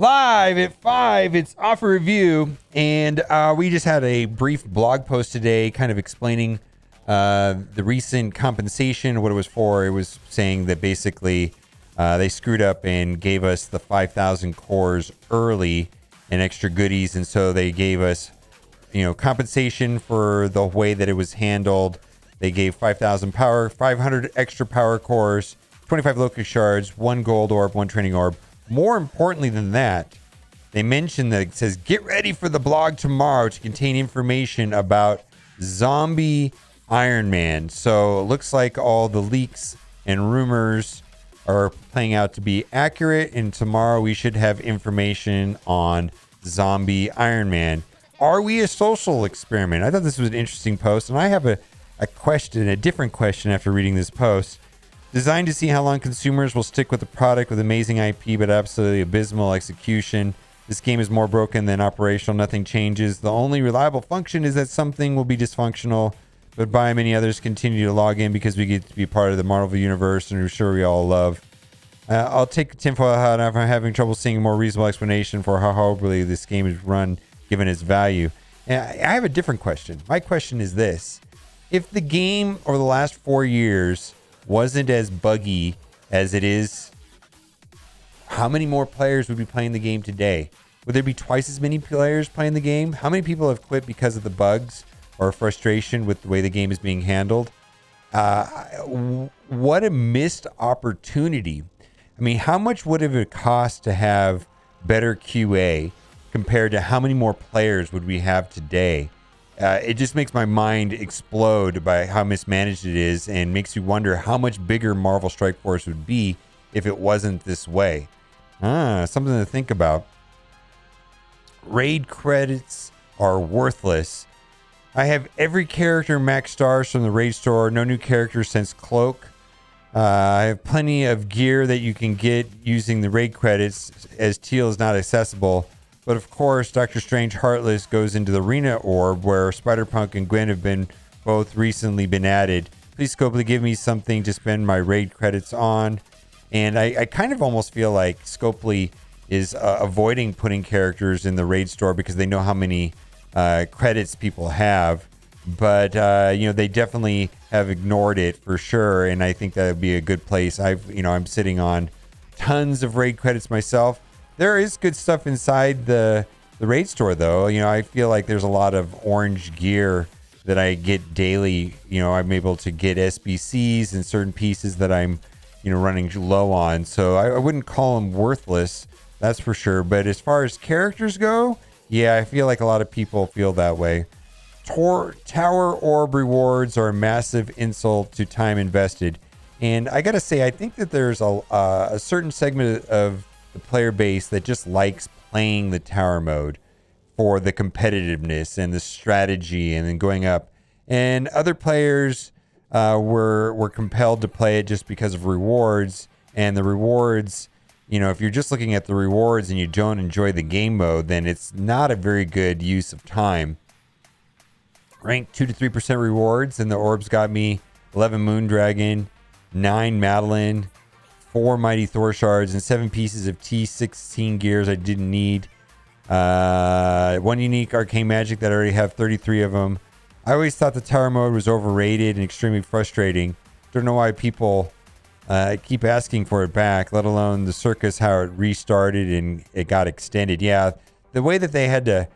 Live at 5, it's Offer Review, and we just had a brief blog post today kind of explaining the recent compensation, what it was for. It was saying that basically they screwed up and gave us the 5,000 cores early and extra goodies, and so they gave us, compensation for the way that it was handled. They gave 5,000 power, 500 extra power cores, 25 locust shards, 1 gold orb, 1 training orb. More importantly than that, they mentioned that it says, get ready for the blog tomorrow to contain information about Zombie Iron Man. So it looks like all the leaks and rumors are playing out to be accurate, and tomorrow we should have information on Zombie Iron Man. Are we a social experiment? I thought this was an interesting post, and I have a different question after reading this post. Designed to see how long consumers will stick with the product with amazing IP but absolutely abysmal execution. This game is more broken than operational. Nothing changes. The only reliable function is that something will be dysfunctional, but by many others continue to log in because we get to be part of the Marvel universe, and I'm sure we all love. I'll take the tinfoil hat if I'm having trouble seeing a more reasonable explanation for how horribly this game is run given its value. And I have a different question. My question is this. If the game over the last 4 years wasn't as buggy as it is, how many more players would be playing the game today? Would there be twice as many players playing the game? How many people have quit because of the bugs or frustration with the way the game is being handled? What a missed opportunity. I mean, how much would it cost to have better QA compared to how many more players would we have today? It just makes my mind explode by how mismanaged it is, and makes you wonder how much bigger Marvel Strike Force would be if it wasn't this way. Something to think about. Raid credits are worthless. I have every character max stars from the raid store. No new characters since Cloak. I have plenty of gear that you can get using the raid credits, as Teal is not accessible. But of course, Doctor Strange Heartless goes into the Arena Orb, where Spider-Punk and Gwen have both recently been added. Please, Scopely, give me something to spend my raid credits on. And I kind of almost feel like Scopely is avoiding putting characters in the raid store because they know how many credits people have. But, they definitely have ignored it for sure. And I think that would be a good place. I'm sitting on tons of raid credits myself. There is good stuff inside the raid store, though. I feel like there's a lot of orange gear that I get daily. I'm able to get SBCs and certain pieces that I'm, running low on. So I wouldn't call them worthless, that's for sure. But as far as characters go, yeah, I feel like a lot of people feel that way. Tower orb rewards are a massive insult to time invested. And I got to say, I think that there's a certain segment of the player base that just likes playing the tower mode for the competitiveness and the strategy and then going up. And other players were compelled to play it just because of rewards. And the rewards, if you're just looking at the rewards and you don't enjoy the game mode, then it's not a very good use of time. Ranked 2 to 3% rewards, and the orbs got me 11 Moondragon, 9 Madeline, 4 Mighty Thor shards, and 7 pieces of T16 gears I didn't need. 1 unique arcane magic that I already have 33 of them. I always thought the tower mode was overrated and extremely frustrating. Don't know why people keep asking for it back, let alone the circus, how it restarted and it got extended. Yeah, the way that they had to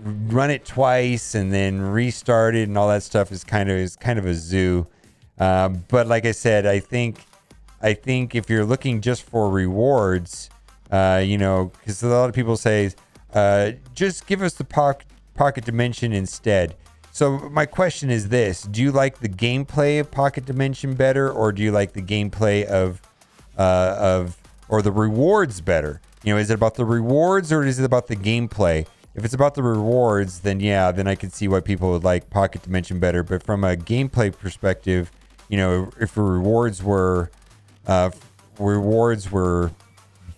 run it twice and then restart it and all that stuff is kind of a zoo. But like I said, I think if you're looking just for rewards, because a lot of people say, just give us the Pocket Dimension instead. So my question is this: do you like the gameplay of Pocket Dimension better, or do you like the gameplay of or the rewards better? Is it about the rewards or is it about the gameplay? If it's about the rewards, then yeah, then I can see why people would like Pocket Dimension better. But from a gameplay perspective, if the rewards were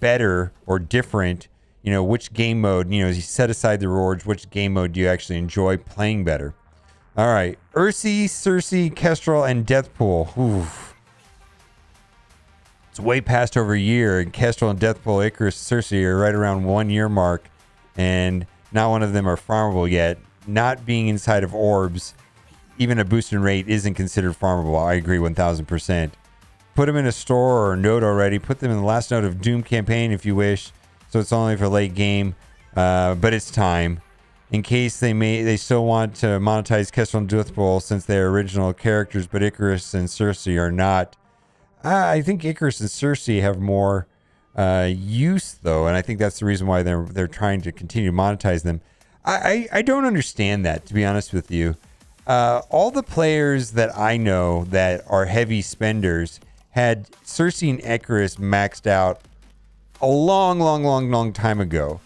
better or different, which game mode, as you set aside the rewards, which game mode do you actually enjoy playing better? All right, Ursi, Cersei, Kestrel, and Deathpool. Oof. It's way past over a year, and Kestrel and Deathpool, Icarus, Cersei are right around 1 year mark, and not one of them are farmable yet. Not being inside of orbs, even a boosted rate isn't considered farmable. I agree 1000%. Put them in a store or a node already. Put them in the last node of Doom campaign if you wish, so it's only for late game, but it's time. In case they still want to monetize Kestrel and Deathpool since they're original characters, but Icarus and Cersei are not. I think Icarus and Cersei have more use, though, and I think that's the reason why they're trying to continue to monetize them. I don't understand that, to be honest with you. All the players that I know that are heavy spenders had Cersei and Icarus maxed out a long time ago.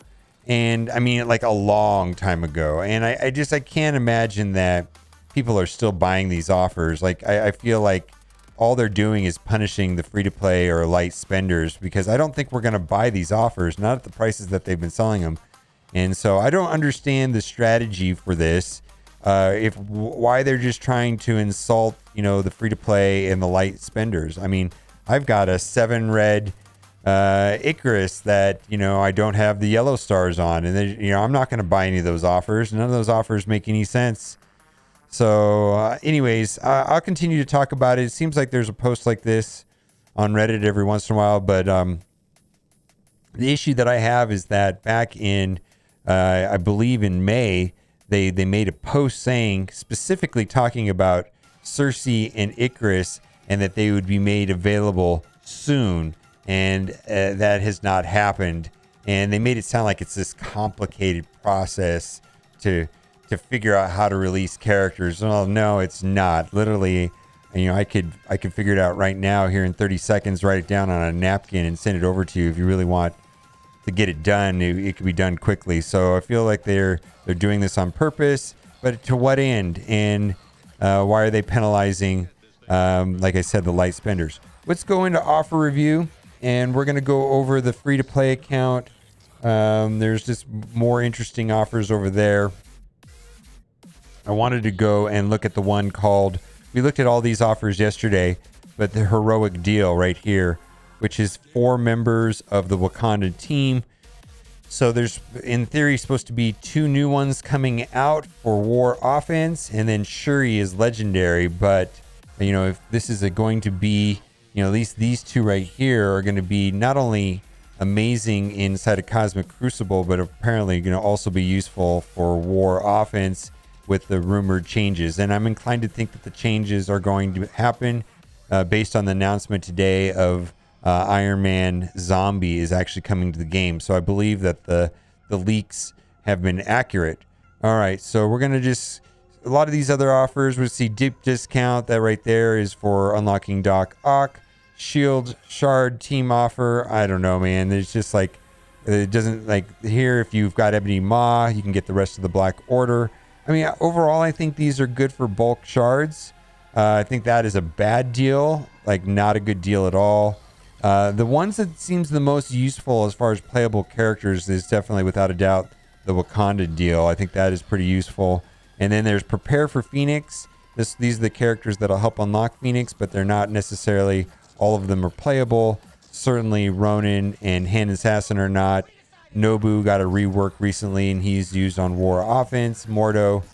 And I mean, like a long time ago. And I can't imagine that people are still buying these offers. Like, I feel like all they're doing is punishing the free-to-play or light spenders, because I don't think we're going to buy these offers, not at the prices that they've been selling them. And so I don't understand the strategy for this. Why they're just trying to insult, the free-to-play and the light spenders. I mean, I've got a 7 red Icarus that, I don't have the yellow stars on, and I'm not going to buy any of those offers. None of those offers make any sense. So anyways, I'll continue to talk about it. It seems like there's a post like this on Reddit every once in a while, but the issue that I have is that back in, I believe in May, they made a post specifically talking about Cersei and Icarus, and that they would be made available soon, and that has not happened. And they made it sound like it's this complicated process to figure out how to release characters. Well, no, it's not. Literally, I could figure it out right now here in 30 seconds, write it down on a napkin and send it over to you. If you really want to get it done, it could be done quickly. So I feel like they're doing this on purpose, but to what end? And why are they penalizing, like I said, the light spenders? Let's go into offer review, and we're going to go over the free-to-play account. There's just more interesting offers over there. I wanted to go and look at the one called, we looked at all these offers yesterday, but the heroic deal right here, which is 4 members of the Wakanda team. So there's, in theory, supposed to be 2 new ones coming out for War Offense, and then Shuri is legendary. But, if this is going to be, at least these 2 right here are going to be not only amazing inside a Cosmic Crucible, but apparently going to also be useful for War Offense with the rumored changes. And I'm inclined to think that the changes are going to happen based on the announcement today of Iron Man Zombie is actually coming to the game. So I believe that the leaks have been accurate. All right, so we're going to a lot of these other offers, we see deep discount. That right there is for unlocking Doc Ock. Shield Shard team offer. I don't know, man. There's just like, it doesn't, like here, if you've got Ebony Maw, you can get the rest of the Black Order. I mean, overall, I think these are good for bulk shards. I think that is a bad deal, like not a good deal at all. The ones that seems the most useful as far as playable characters is definitely, without a doubt, the Wakanda deal. I think that is pretty useful. And then there's Prepare for Phoenix. These are the characters that'll help unlock Phoenix, but they're not necessarily, all of them are playable. Certainly Ronin and Hand Assassin are not. Nobu got a rework recently, and he's used on War Offense. Mordo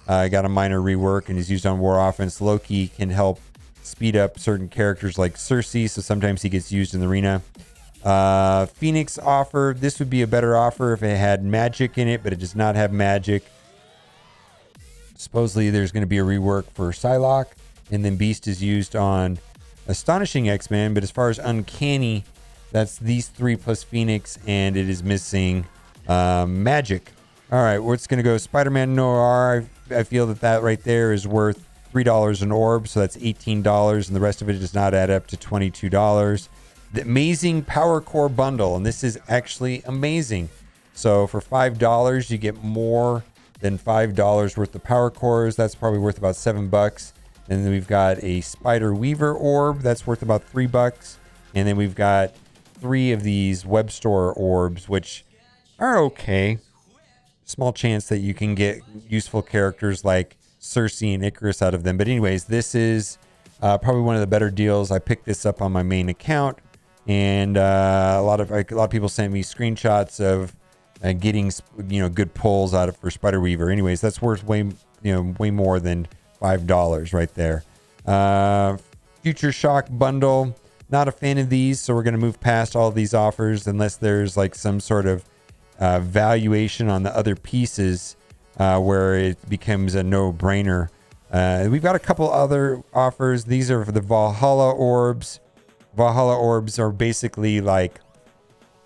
got a minor rework, and he's used on War Offense. Loki can help speed up certain characters like Cersei, so sometimes he gets used in the arena. Phoenix offer. This would be a better offer if it had magic in it, but it does not have magic. Supposedly there's going to be a rework for Psylocke, and then Beast is used on Astonishing X-Men, but as far as Uncanny, that's these 3 plus Phoenix, and it is missing magic. All right, we're just going to go Spider-Man Noir. I feel that right there is worth $3 an orb, so that's $18, and the rest of it does not add up to $22. The Amazing Power Core Bundle, and this is actually amazing. So for $5, you get more than $5 worth of Power Cores. That's probably worth about $7. And then we've got a Spider Weaver orb that's worth about $3. And then we've got 3 of these Web Store orbs, which are okay. Small chance that you can get useful characters like Cersei and Icarus out of them. But anyways, this is probably one of the better deals. I picked this up on my main account. and a lot of people sent me screenshots of getting good pulls out of for Spider Weaver. Anyways, that's worth way more than $5 right there. Future Shock bundle. Not a fan of these, so we're going to move past all of these offers unless there's like some sort of valuation on the other pieces where it becomes a no-brainer. We've got a couple other offers. These are for the Valhalla orbs. Valhalla orbs are basically like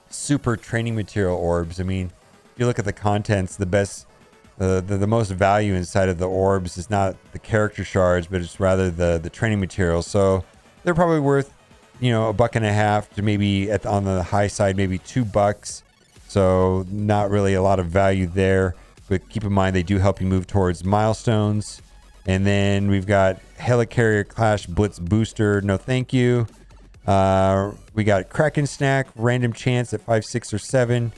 super training material orbs. I mean, if you look at the contents, the most value inside of the orbs is not the character shards, but it's rather the training materials. So they're probably worth $1.50 to maybe on the high side, maybe $2. So not really a lot of value there, but keep in mind they do help you move towards milestones. And then we've got Helicarrier Clash Blitz Booster. No, thank you. We got Kraken Snack, random chance at 5, 6, or 7.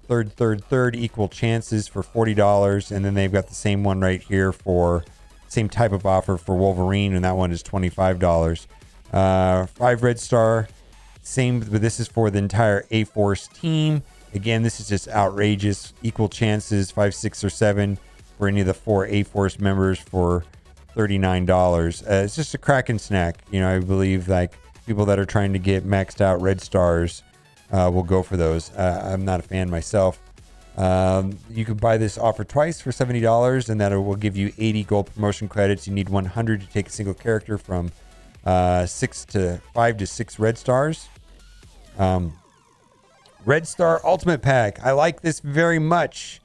Third equal chances for $40. And then they've got the same one right here for same type of offer for Wolverine, and that one is $25. 5 red star, same, but this is for the entire A-Force team. Again, this is just outrageous. Equal chances, 5, 6, or 7 for any of the 4 A-Force members for $39. It's just a Kraken snack. I believe like people that are trying to get maxed out red stars will go for those. I'm not a fan myself. You can buy this offer twice for $70, and that will give you 80 gold promotion credits. You need 100 to take a single character from 5 to 6 red stars. Red Star Ultimate Pack. I like this very much.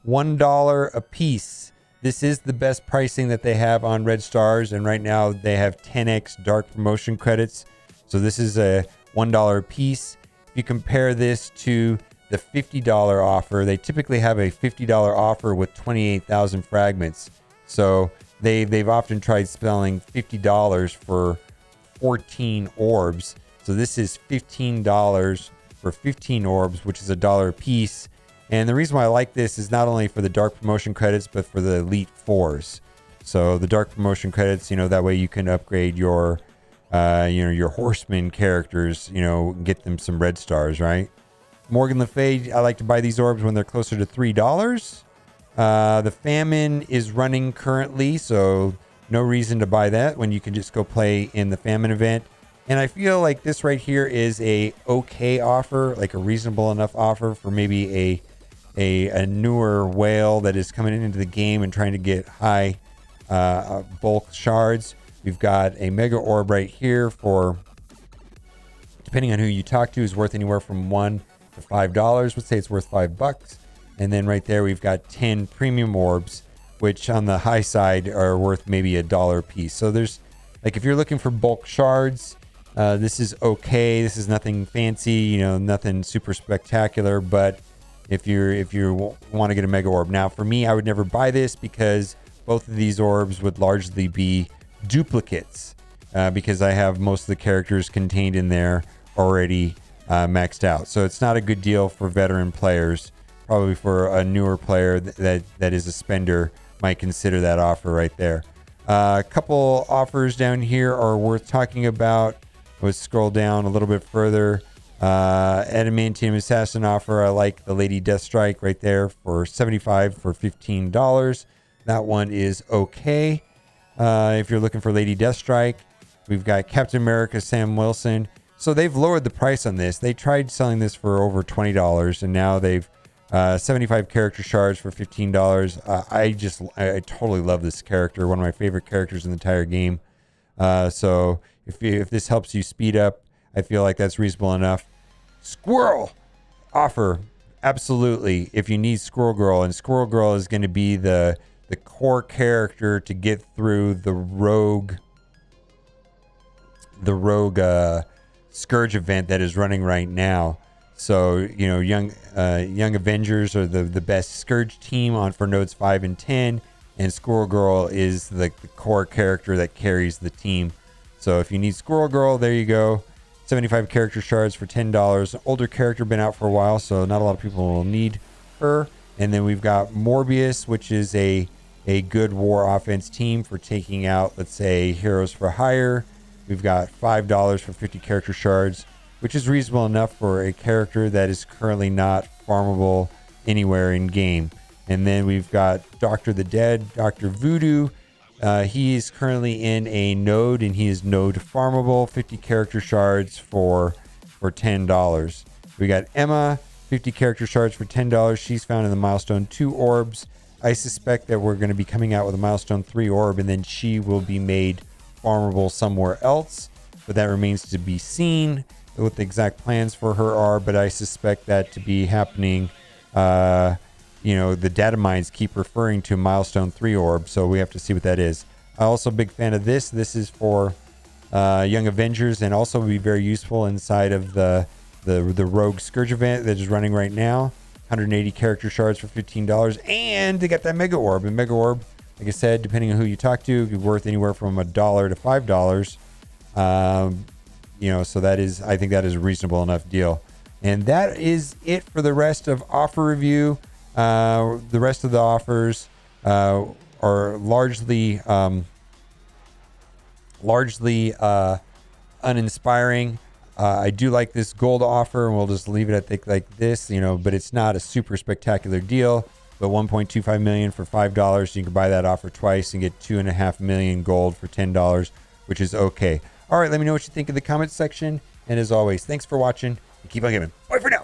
$1 a piece. This is the best pricing that they have on Red Stars, and right now they have 10x dark promotion credits. So this is a $1 a piece. If you compare this to the $50 offer, they typically have a $50 offer with 28,000 fragments. So they've often tried selling $50 for 14 orbs. So this is $15 for 15 orbs, which is $1 a piece. And the reason why I like this is not only for the dark promotion credits, but for the Elite Fours. So the dark promotion credits, that way you can upgrade your your horseman characters, get them some red stars, right? Morgan Le Fay, I like to buy these orbs when they're closer to $3. The famine is running currently, so no reason to buy that when you can just go play in the famine event. And I feel like this right here is a okay offer, like a reasonable enough offer for maybe a newer whale that is coming into the game and trying to get high bulk shards. We've got a mega orb right here for, depending on who you talk to, is worth anywhere from $1 to $5. Let's say it's worth $5. And then right there we've got 10 premium orbs, which on the high side are worth maybe $1 a piece. So there's, like, if you're looking for bulk shards, this is okay. This is nothing fancy, nothing super spectacular. But if you want to get a mega orb, now for me, I would never buy this because both of these orbs would largely be duplicates because I have most of the characters contained in there already maxed out. So it's not a good deal for veteran players. Probably for a newer player that is a spender might consider that offer right there. A couple offers down here are worth talking about. Let's scroll down a little bit further. Adamantium Assassin offer. I like the Lady Deathstrike right there for $75 for $15. That one is okay. If you're looking for Lady Deathstrike, we've got Captain America Sam Wilson. So they've lowered the price on this. They tried selling this for over $20, and now they've 75 character shards for $15. I totally love this character. One of my favorite characters in the entire game. So if this helps you speed up, I feel like that's reasonable enough. Squirrel offer. Absolutely. If you need Squirrel Girl, and Squirrel Girl is going to be the core character to get through the rogue Scourge event that is running right now. So, Young Avengers are the best Scourge team on for nodes 5 and 10, and Squirrel Girl is the core character that carries the team. So if you need Squirrel Girl, there you go. 75 character shards for $10. An older character, been out for a while, so not a lot of people will need her. And then we've got Morbius, which is a good war offense team for taking out, let's say, Heroes for Hire. We've got $5 for 50 character shards. which is reasonable enough for a character that is currently not farmable anywhere in game. And then we've got Dr. the Dead, Dr. Voodoo. He is currently in a node, and he is node farmable, 50 character shards for $10. We got Emma, 50 character shards for $10. She's found in the milestone 2 orbs. I suspect that we're going to be coming out with a milestone 3 orb, and then she will be made farmable somewhere else, but that remains to be seen what the exact plans for her are. But I suspect that to be happening. The data mines keep referring to milestone 3 orb, so we have to see what that is. I'm also a big fan of this. This is for Young Avengers, and also will be very useful inside of the Rogue Scourge event that is running right now. 180 character shards for $15, and they got that Mega Orb. And Mega Orb, like I said, depending on who you talk to, could be worth anywhere from $1 to $5. So that is, I think that is a reasonable enough deal. And that is it for the rest of offer review. The rest of the offers are largely uninspiring. I do like this gold offer, and we'll just leave it at like this, but it's not a super spectacular deal. But 1.25 million for $5, you can buy that offer twice and get 2.5 million gold for $10, which is okay. All right, let me know what you think in the comments section. And as always, thanks for watching and keep on giving. Bye for now.